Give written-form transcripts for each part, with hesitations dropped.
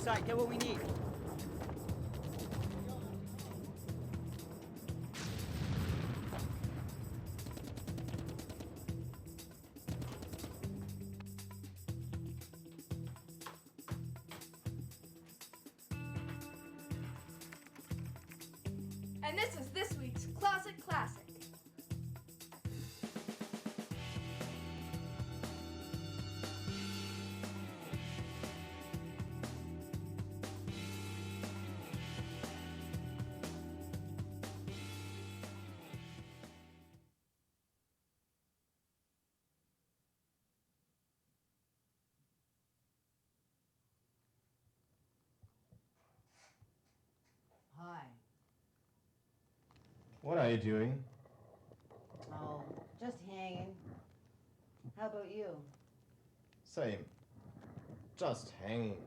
sight. Get what we need. And this is this week's Classic Classic. Hi. What are you doing? Oh, just hanging. How about you? Same. Just hanging.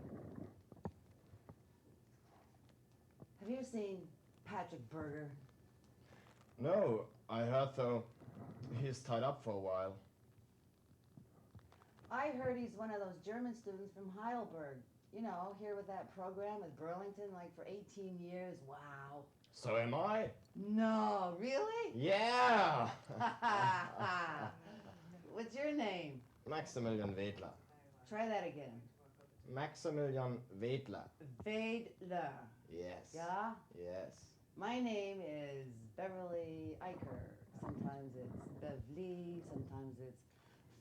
Have you seen Patrick Berger? No, I heard though he's tied up for a while. I heard he's one of those German students from Heidelberg. You know, here with that program with Burlington, like for 18 years. Wow. So am I. No, really? Yeah! What's your name? Maximilian Wedler. Try that again. Maximilian Wedler. Wedler. Yes. Yeah? Yes. My name is Beverly Eicher. Sometimes it's Bevly, sometimes it's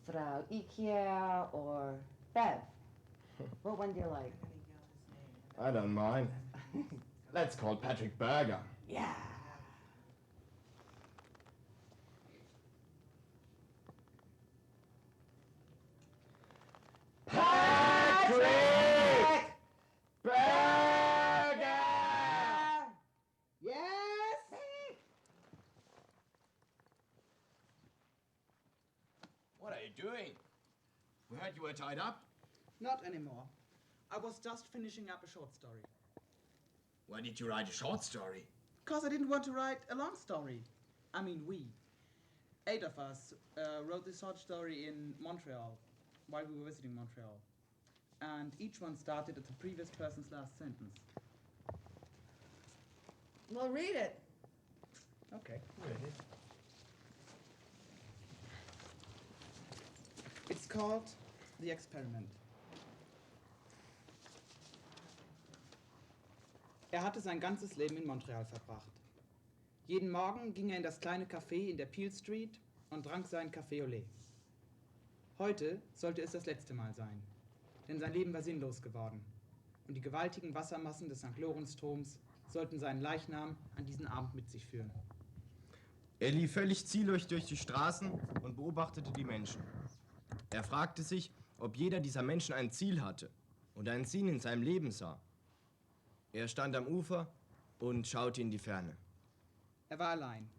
Frau Ikea or Bev. What one do you like? I don't mind. Let's call Patrick Berger. Yeah. Patrick Berger! Yes? What are you doing? We heard you were tied up. Not anymore. I was just finishing up a short story. Why did you write a short story? Because I didn't want to write a long story. I mean, we. 8 of us wrote this short story in Montreal, while we were visiting Montreal. And each one started at the previous person's last sentence. Well, read it. Okay. It's called The Experiment. Hatte sein ganzes Leben in Montreal verbracht. Jeden Morgen ging in das kleine Café in der Peel Street und trank seinen Café au lait. Heute sollte es das letzte Mal sein, denn sein Leben war sinnlos geworden und die gewaltigen Wassermassen des St. Lorenzstroms sollten seinen Leichnam an diesen Abend mit sich führen. Er lief völlig ziellos durch die Straßen und beobachtete die Menschen. Er fragte sich, ob jeder dieser Menschen ein Ziel hatte und einen Sinn in seinem Leben sah. Er stand am Ufer und schaute in die Ferne. Er war allein.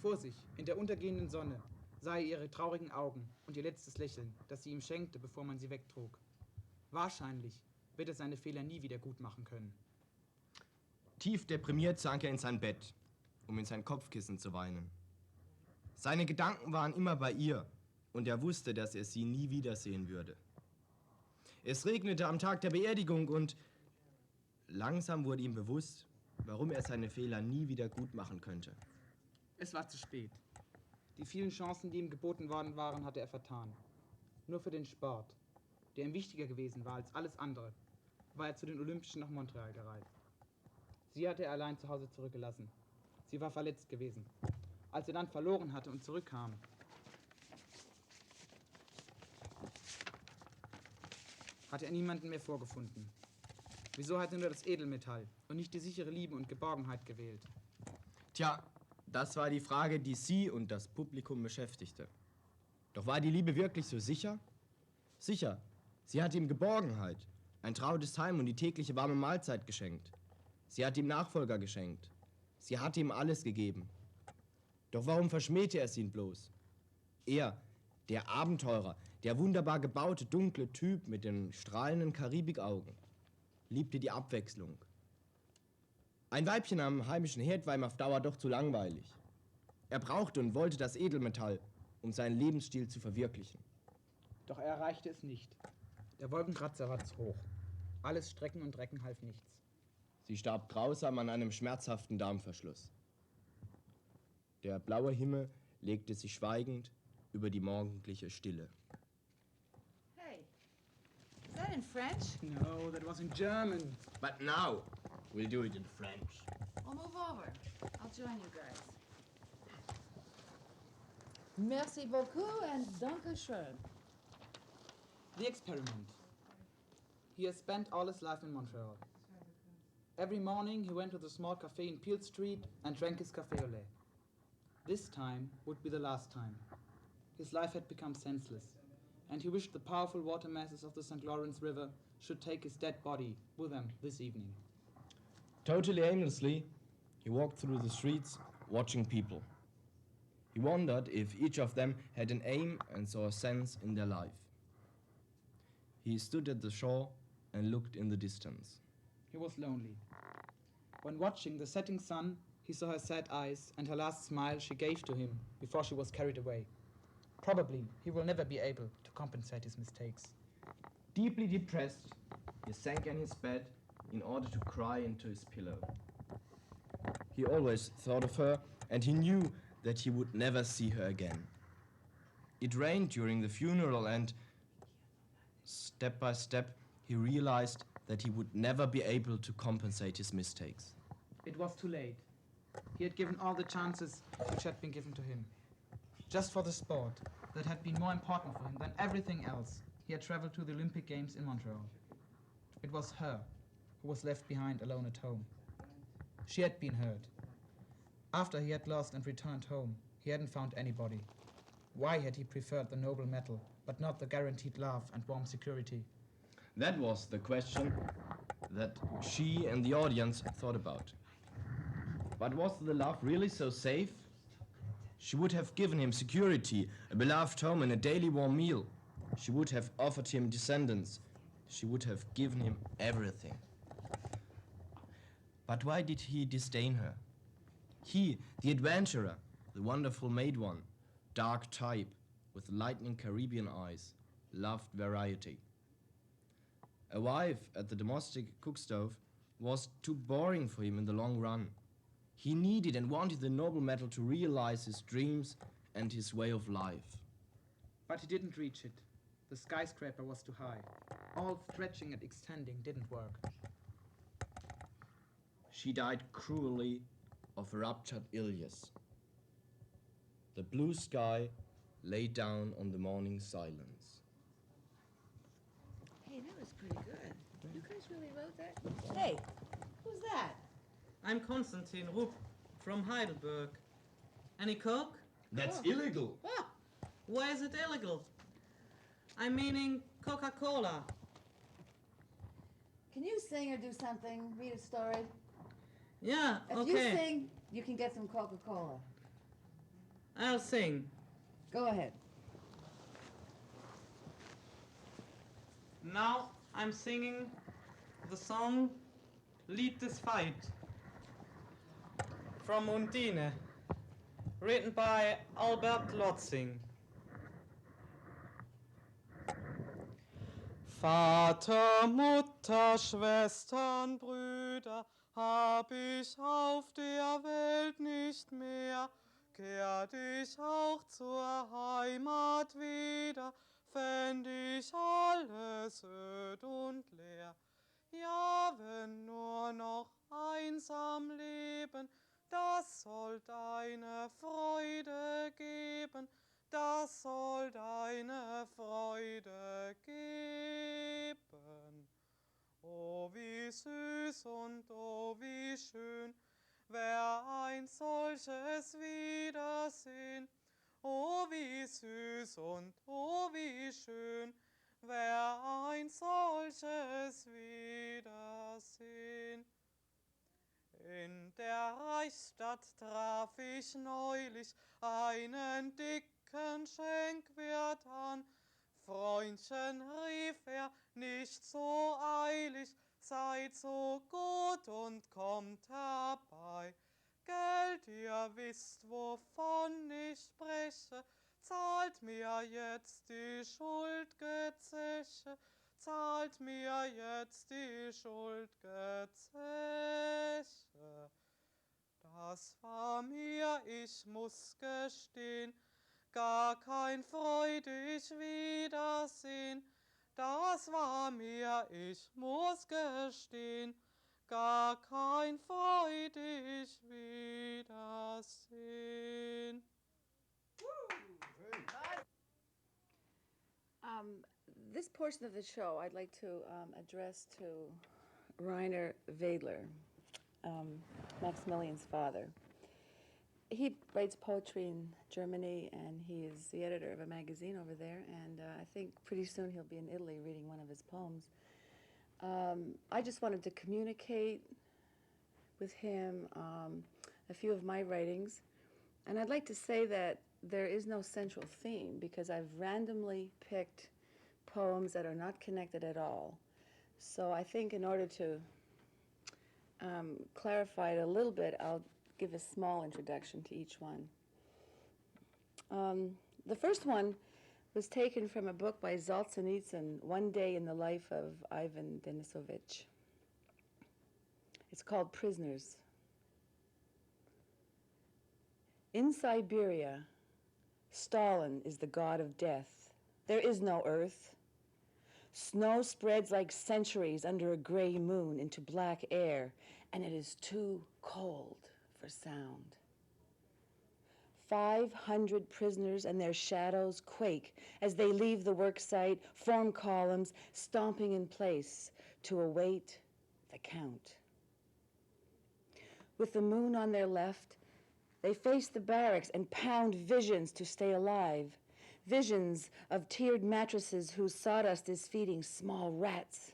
Vor sich, in der untergehenden Sonne, sah er ihre traurigen Augen und ihr letztes Lächeln, das sie ihm schenkte, bevor man sie wegtrug. Wahrscheinlich wird er seine Fehler nie wieder gut machen können. Tief deprimiert sank er in sein Bett, um in sein Kopfkissen zu weinen. Seine Gedanken waren immer bei ihr und er wusste, dass er sie nie wiedersehen würde. Es regnete am Tag der Beerdigung und langsam wurde ihm bewusst, warum er seine Fehler nie wieder gut machen könnte. Es war zu spät. Die vielen Chancen, die ihm geboten worden waren, hatte er vertan. Nur für den Sport, der ihm wichtiger gewesen war als alles andere, war er zu den Olympischen nach Montreal gereist. Sie hatte er allein zu Hause zurückgelassen. Sie war verletzt gewesen. Als er dann verloren hatte und zurückkam, hatte er niemanden mehr vorgefunden. Wieso hat er nur das Edelmetall und nicht die sichere Liebe und Geborgenheit gewählt? Tja, das war die Frage, die sie und das Publikum beschäftigte. Doch war die Liebe wirklich so sicher? Sicher, sie hatte ihm Geborgenheit, ein trautes Heim und die tägliche warme Mahlzeit geschenkt. Sie hatte ihm Nachfolger geschenkt. Sie hatte ihm alles gegeben. Doch warum verschmähte er sie ihn bloß? Er, der Abenteurer, der wunderbar gebaute, dunkle Typ mit den strahlenden Karibikaugen, liebte die Abwechslung. Ein Weibchen am heimischen Herd war ihm auf Dauer doch zu langweilig. Er brauchte und wollte das Edelmetall, um seinen Lebensstil zu verwirklichen. Doch er erreichte es nicht. Der Wolkenkratzer war zu hoch. Alles Strecken und Recken half nichts. Sie starb grausam an einem schmerzhaften Darmverschluss. Der blaue Himmel legte sich schweigend über die morgendliche Stille. Hey, is that in French? No, that was in German. But now, we'll do it in French. Well, move over. I'll join you guys. Merci beaucoup and danke schön. The experiment. He has spent all his life in Montreal. Every morning he went to the small cafe in Peel Street and drank his café au lait. This time would be the last time. His life had become senseless, and he wished the powerful water masses of the St. Lawrence River should take his dead body with them this evening. Totally aimlessly, he walked through the streets, watching people. He wondered if each of them had an aim and saw a sense in their life. He stood at the shore and looked in the distance. He was lonely. When watching the setting sun, he saw her sad eyes and her last smile she gave to him before she was carried away. Probably he will never be able to compensate his mistakes. Deeply depressed, he sank in his bed in order to cry into his pillow. He always thought of her, and he knew that he would never see her again. It rained during the funeral, and step by step, he realized that he would never be able to compensate his mistakes. It was too late. He had given all the chances which had been given to him. Just for the sport that had been more important for him than everything else, he had traveled to the Olympic Games in Montreal. It was her who was left behind alone at home. She had been hurt. After he had lost and returned home, he hadn't found anybody. Why had he preferred the noble medal, but not the guaranteed love and warm security? That was the question that she and the audience thought about. But was the love really so safe? She would have given him security, a beloved home, and a daily warm meal. She would have offered him descendants. She would have given him everything. But why did he disdain her? He, the adventurer, the wonderful made one, dark type, with lightning Caribbean eyes, loved variety. A wife at the domestic cook stove was too boring for him in the long run. He needed and wanted the noble medal to realize his dreams and his way of life. But he didn't reach it. The skyscraper was too high. All stretching and extending didn't work. She died cruelly of a ruptured ileus. The blue sky lay down on the morning silence. Hey, that was pretty good. You guys really wrote that? Hey, who's that? I'm Konstantin Rupp from Heidelberg. Any Coke? That's illegal. Oh, why is it illegal? I'm meaning Coca-Cola. Can you sing or do something? Read a story? Yeah, If okay. you sing, you can get some Coca-Cola. I'll sing. Go ahead. Now I'm singing the song Lied des Veit from Undine, written by Albert Lotzing. Vater, Mutter, Schwestern, Brüder, hab ich auf der Welt nicht mehr, kehrt ich auch zur Heimat wieder, fänd ich alles öd und leer. Ja, wenn nur noch einsam leben, das soll deine Freude geben, das soll deine Freude geben. Oh, wie süß und oh, wie schön, wär ein solches Wiedersehen. Oh, wie süß und oh, wie schön, wär ein solches Wiedersehen. In der Reichsstadt traf ich neulich einen dicken Schenkwirt an. Freundchen, rief er, nicht so eilig, seid so gut und kommt herbei. Geld, ihr wisst, wovon ich spreche, zahlt mir jetzt die Schuldgezeche, zahlt mir jetzt die Schuld'ge Zeche. Das war mir, ich muss gestehen, gar kein freudig Wiedersehen. Das war mir, ich muss gestehen, gar kein freudig Wiedersehen. This portion of the show I'd like to address to Rainer Wedler, Maximilian's father. He writes poetry in Germany, and he is the editor of a magazine over there, and I think pretty soon he'll be in Italy reading one of his poems. I just wanted to communicate with him a few of my writings, and I'd like to say that there is no central theme because I've randomly picked poems that are not connected at all. So I think in order to clarify it a little bit, I'll give a small introduction to each one. The first one was taken from a book by Solzhenitsyn, One Day in the Life of Ivan Denisovich. It's called Prisoners. In Siberia, Stalin is the god of death. There is no earth. Snow spreads like centuries under a gray moon into black air, and it is too cold for sound. 500 prisoners and their shadows quake as they leave the work site, form columns, stomping in place to await the count. With the moon on their left, they face the barracks and pound visions to stay alive. Visions of tiered mattresses whose sawdust is feeding small rats.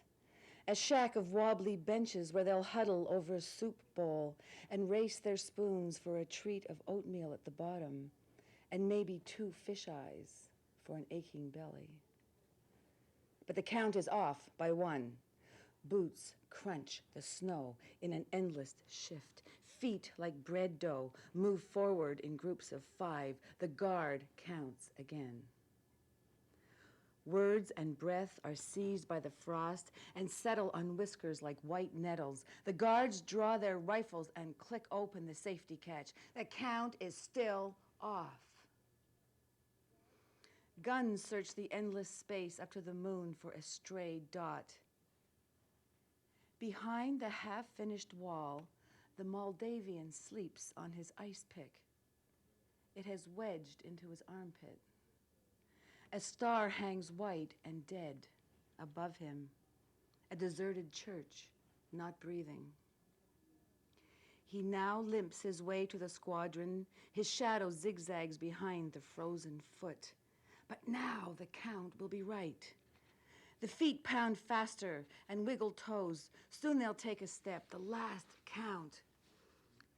A shack of wobbly benches where they'll huddle over a soup bowl and race their spoons for a treat of oatmeal at the bottom, and maybe 2 fish eyes for an aching belly. But the count is off by 1. Boots crunch the snow in an endless shift. Feet like bread dough move forward in groups of 5. The guard counts again. Words and breath are seized by the frost and settle on whiskers like white nettles. The guards draw their rifles and click open the safety catch. The count is still off. Guns search the endless space up to the moon for a stray dot. Behind the half-finished wall, the Moldavian sleeps on his ice pick. It has wedged into his armpit. A star hangs white and dead above him. A deserted church, not breathing. He now limps his way to the squadron. His shadow zigzags behind the frozen foot. But now the count will be right. The feet pound faster and wiggle toes. Soon they'll take a step, the last count.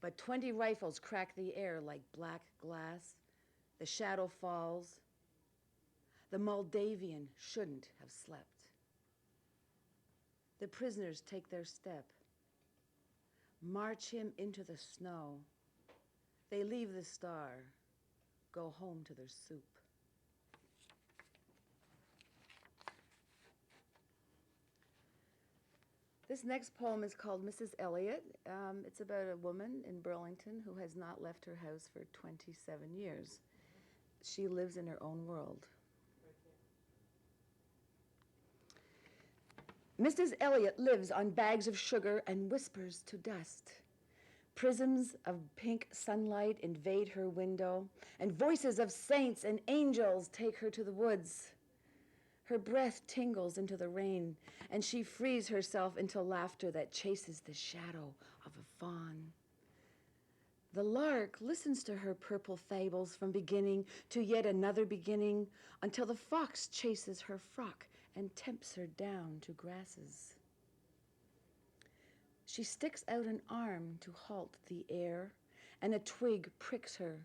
But 20 rifles crack the air like black glass. The shadow falls. The Moldavian shouldn't have slept. The prisoners take their step, march him into the snow. They leave the star, go home to their soup. This next poem is called Mrs. Elliot. It's about a woman in Burlington who has not left her house for 27 years. She lives in her own world. Mrs. Elliot lives on bags of sugar and whispers to dust. Prisms of pink sunlight invade her window, and voices of saints and angels take her to the woods. Her breath tingles into the rain, and she frees herself into laughter that chases the shadow of a fawn. The lark listens to her purple fables from beginning to yet another beginning until the fox chases her frock and tempts her down to grasses. She sticks out an arm to halt the air, and a twig pricks her.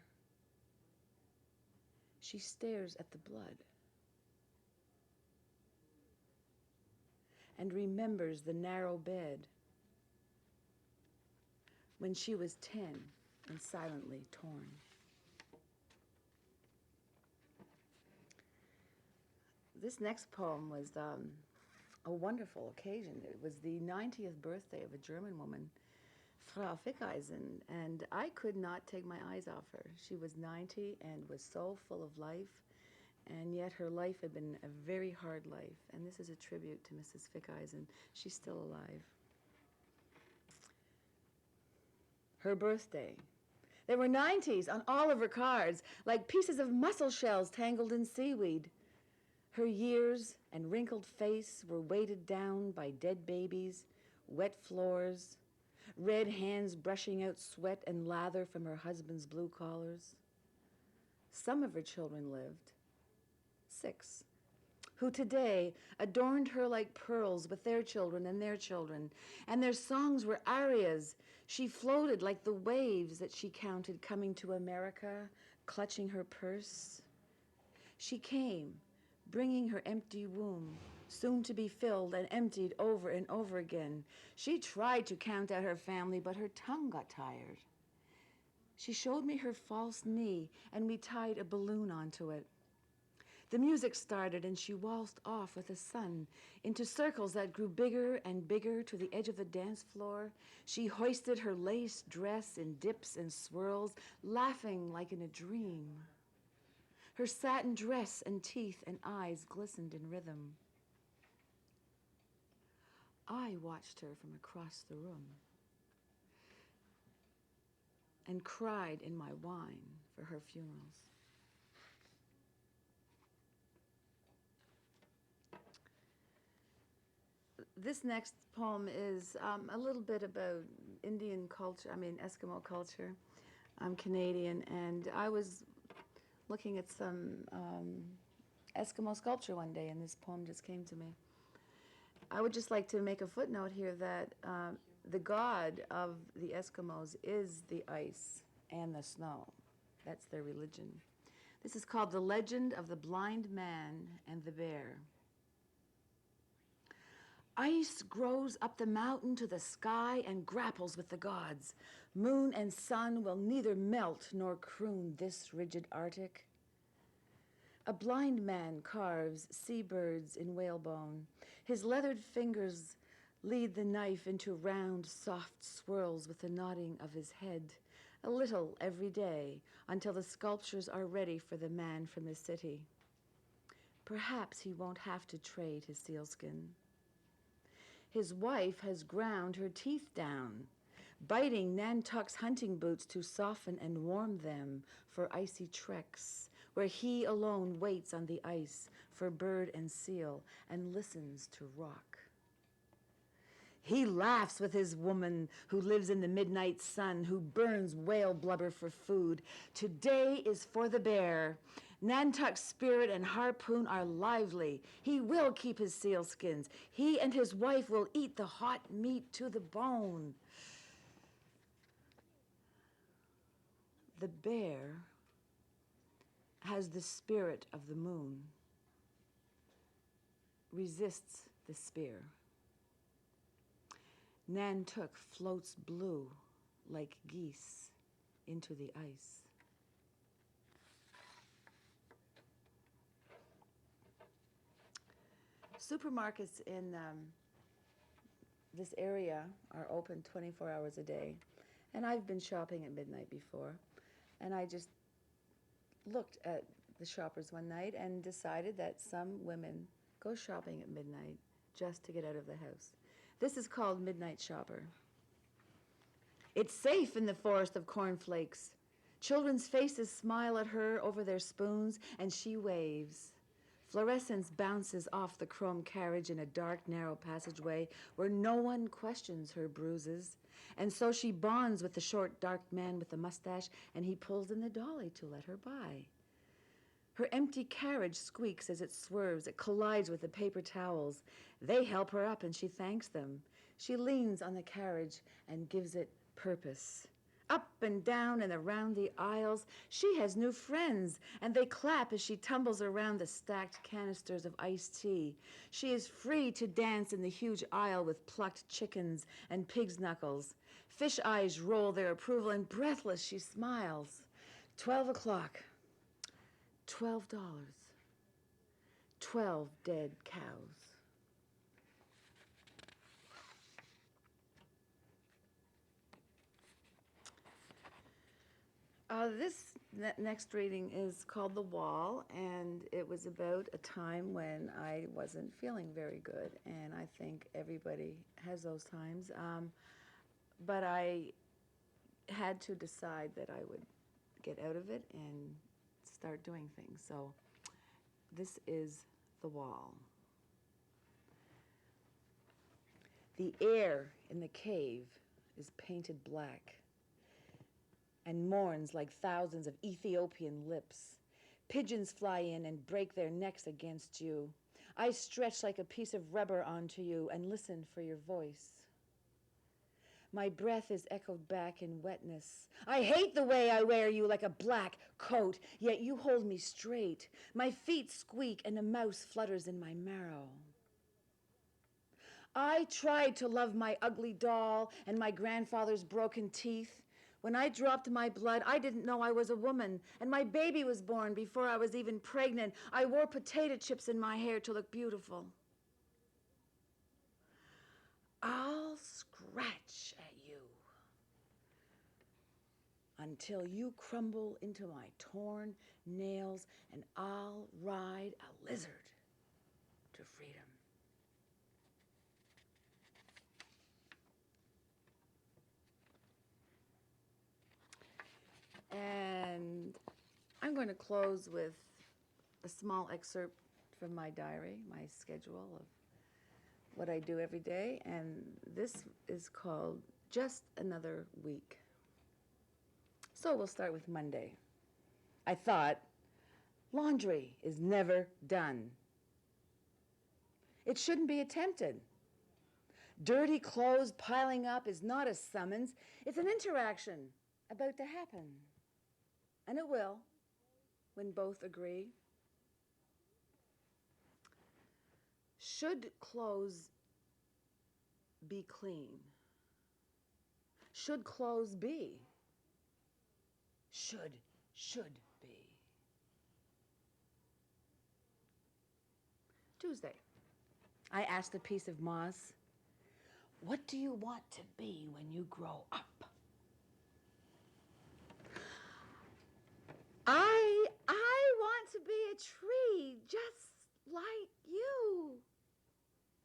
She stares at the blood and remembers the narrow bed when she was 10 and silently torn. This next poem was a wonderful occasion. It was the 90th birthday of a German woman, Frau Fickeisen, and I could not take my eyes off her. She was 90 and was so full of life, and yet her life had been a very hard life. And this is a tribute to Mrs. Fickeisen. She's still alive. Her birthday. There were 90s on all of her cards, like pieces of mussel shells tangled in seaweed. Her years and wrinkled face were weighted down by dead babies, wet floors, red hands brushing out sweat and lather from her husband's blue collars. Some of her children lived, 6, who today adorned her like pearls with their children, and their songs were arias. She floated like the waves that she counted coming to America, clutching her purse. She came, bringing her empty womb, soon to be filled and emptied over and over again. She tried to count out her family, but her tongue got tired. She showed me her false knee, and we tied a balloon onto it. The music started, and she waltzed off with the sun into circles that grew bigger and bigger to the edge of the dance floor. She hoisted her lace dress in dips and swirls, laughing like in a dream. Her satin dress and teeth and eyes glistened in rhythm. I watched her from across the room and cried in my wine for her funerals. This next poem is a little bit about Indian culture, Eskimo culture. I'm Canadian, and I was looking at some Eskimo sculpture one day, and this poem just came to me. I would just like to make a footnote here that the god of the Eskimos is the ice and the snow. That's their religion. This is called The Legend of the Blind Man and the Bear. Ice grows up the mountain to the sky and grapples with the gods. Moon and sun will neither melt nor croon this rigid Arctic. A blind man carves seabirds in whalebone. His leathered fingers lead the knife into round, soft swirls with the nodding of his head, a little every day, until the sculptures are ready for the man from the city. Perhaps he won't have to trade his sealskin. His wife has ground her teeth down, biting Nantuck's hunting boots to soften and warm them for icy treks, where he alone waits on the ice for bird and seal and listens to rock. He laughs with his woman who lives in the midnight sun, who burns whale blubber for food. Today is for the bear. Nantuck's spirit and harpoon are lively. He will keep his sealskins. He and his wife will eat the hot meat to the bone. The bear has the spirit of the moon, resists the spear. Nantuck floats blue like geese into the ice. Supermarkets in this area are open 24 hours a day, and I've been shopping at midnight before, and I just looked at the shoppers one night and decided that some women go shopping at midnight just to get out of the house. This is called Midnight Shopper. It's safe in the forest of cornflakes. Children's faces smile at her over their spoons, and she waves. Fluorescence bounces off the chrome carriage in a dark, narrow passageway where no one questions her bruises. And so she bonds with the short, dark man with the mustache, and he pulls in the dolly to let her by. Her empty carriage squeaks as it swerves. It collides with the paper towels. They help her up, and she thanks them. She leans on the carriage and gives it purpose. Up and down and around the aisles, she has new friends, and they clap as she tumbles around the stacked canisters of iced tea. She is free to dance in the huge aisle with plucked chickens and pig's knuckles. Fish eyes roll their approval, and breathless she smiles. 12 o'clock. $12. 12 dead cows. This next reading is called The Wall, and it was about a time when I wasn't feeling very good, and I think everybody has those times. But I had to decide that I would get out of it and start doing things. So this is The Wall. The air in the cave is painted black and mourns like thousands of Ethiopian lips. Pigeons fly in and break their necks against you. I stretch like a piece of rubber onto you and listen for your voice. My breath is echoed back in wetness. I hate the way I wear you like a black coat, yet you hold me straight. My feet squeak and a mouse flutters in my marrow. I tried to love my ugly doll and my grandfather's broken teeth. When I dropped my blood, I didn't know I was a woman, and my baby was born before I was even pregnant. I wore potato chips in my hair to look beautiful. I'll scratch at you until you crumble into my torn nails, and I'll ride a lizard to freedom. And I'm going to close with a small excerpt from my diary, my schedule of what I do every day, and this is called Just Another Week. So we'll start with Monday. I thought, laundry is never done. It shouldn't be attempted. Dirty clothes piling up is not a summons, it's an interaction about to happen. And it will, when both agree. Should clothes be clean? Should clothes be? Should be. Tuesday, I asked a piece of moss, what do you want to be when you grow up? I want to be a tree just like you.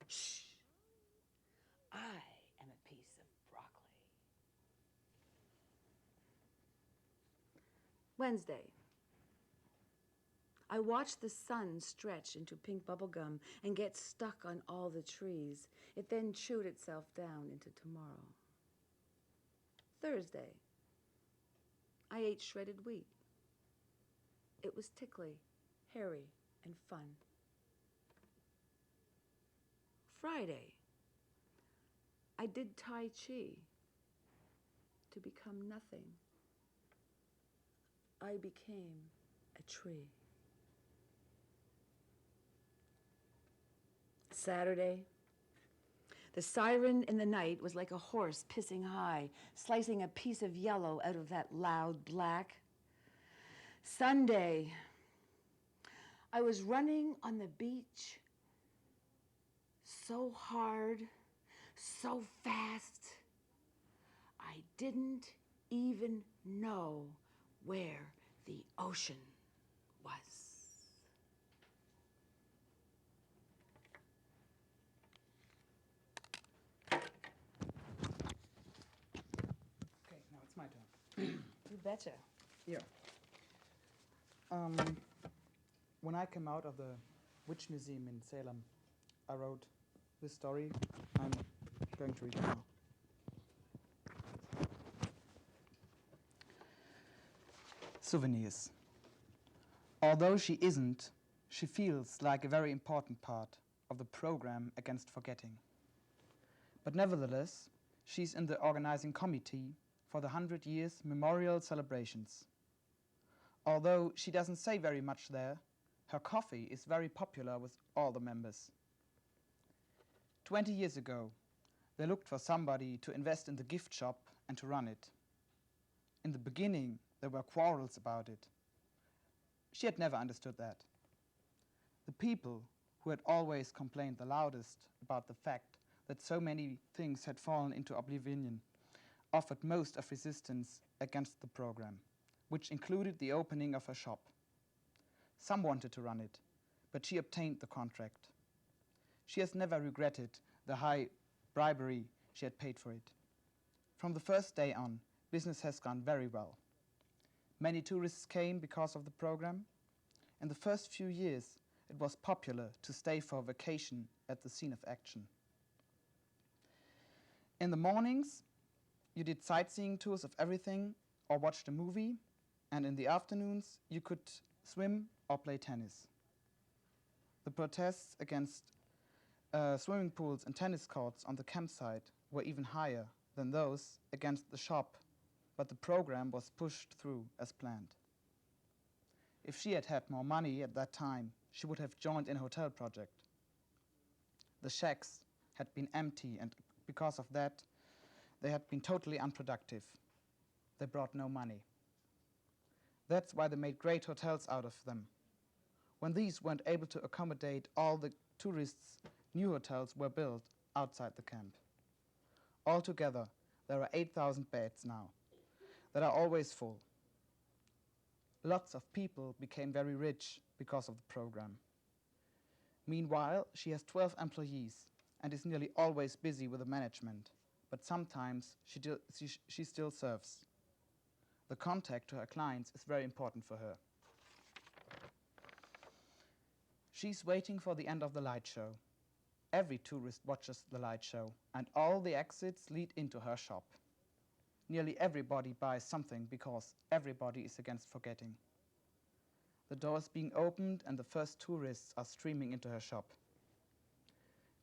Shh. I am a piece of broccoli. Wednesday. I watch the sun stretch into pink bubblegum and get stuck on all the trees. It then chewed itself down into tomorrow. Thursday. I ate shredded wheat. It was tickly, hairy, and fun. Friday, I did Tai Chi to become nothing. I became a tree. Saturday, the siren in the night was like a horse pissing high, slicing a piece of yellow out of that loud black. Sunday, I was running on the beach so hard, so fast, I didn't even know where the ocean was. Okay, now it's my turn. You betcha. Yeah. When I came out of the Witch Museum in Salem, I wrote this story. I'm going to read it now. Souvenirs. Although she isn't, she feels like a very important part of the program against forgetting. But nevertheless, she's in the organizing committee for the 100 Years Memorial Celebrations. Although she doesn't say very much there, her coffee is very popular with all the members. 20 years ago, they looked for somebody to invest in the gift shop and to run it. In the beginning, there were quarrels about it. She had never understood that. The people who had always complained the loudest about the fact that so many things had fallen into oblivion offered most of resistance against the program. which included the opening of her shop. Some wanted to run it, but she obtained the contract. She has never regretted the high bribery she had paid for it. From the first day on, business has gone very well. Many tourists came because of the program. In the first few years, it was popular to stay for a vacation at the scene of action. In the mornings, you did sightseeing tours of everything or watched a movie, and in the afternoons, you could swim or play tennis. The protests against swimming pools and tennis courts on the campsite were even higher than those against the shop, but the program was pushed through as planned. If she had had more money at that time, she would have joined in a hotel project. The shacks had been empty, and because of that, they had been totally unproductive. They brought no money. That's why they made great hotels out of them. When these weren't able to accommodate all the tourists, new hotels were built outside the camp. Altogether, there are 8,000 beds now that are always full. Lots of people became very rich because of the program. Meanwhile, she has 12 employees and is nearly always busy with the management, but sometimes she still serves. The contact to her clients is very important for her. She's waiting for the end of the light show. Every tourist watches the light show, and all the exits lead into her shop. Nearly everybody buys something because everybody is against forgetting. The doors being opened and the first tourists are streaming into her shop.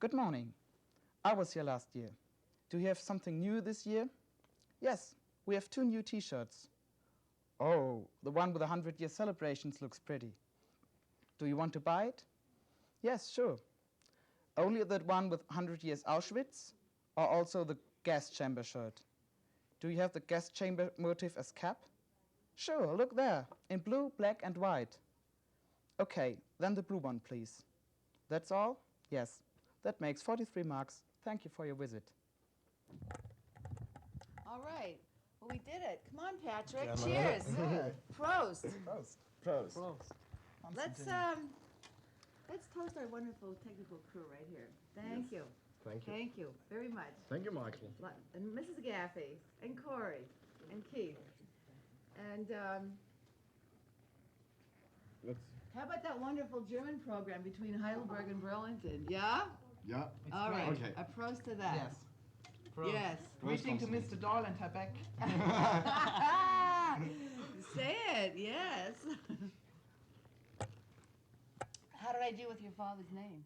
Good morning. I was here last year. Do you have something new this year? Yes, we have 2 new t-shirts. Oh, the one with the 100-year celebrations looks pretty. Do you want to buy it? Yes, sure. Only that one with 100 years Auschwitz, or also the gas chamber shirt? Do you have the gas chamber motif as cap? Sure, look there, in blue, black and white. Okay, then the blue one, please. That's all? Yes, that makes 43 marks. Thank you for your visit. All right. Well, we did it. Come on, Patrick. Yeah, Cheers. Good. Prost. Prost. Let's toast our wonderful technical crew right here. Thank you. Thank you. Thank you very much. Thank you, Michael. And Mrs. Gaffey, and Corey, and Keith. And how about that wonderful German program between Heidelberg and Burlington? Yeah? Yeah. All right. Okay. A prost to that. Yes. Prost. Yes. Greeting to Mr. Doyle and Herr Beck. Say it, yes. How did I do with your father's name?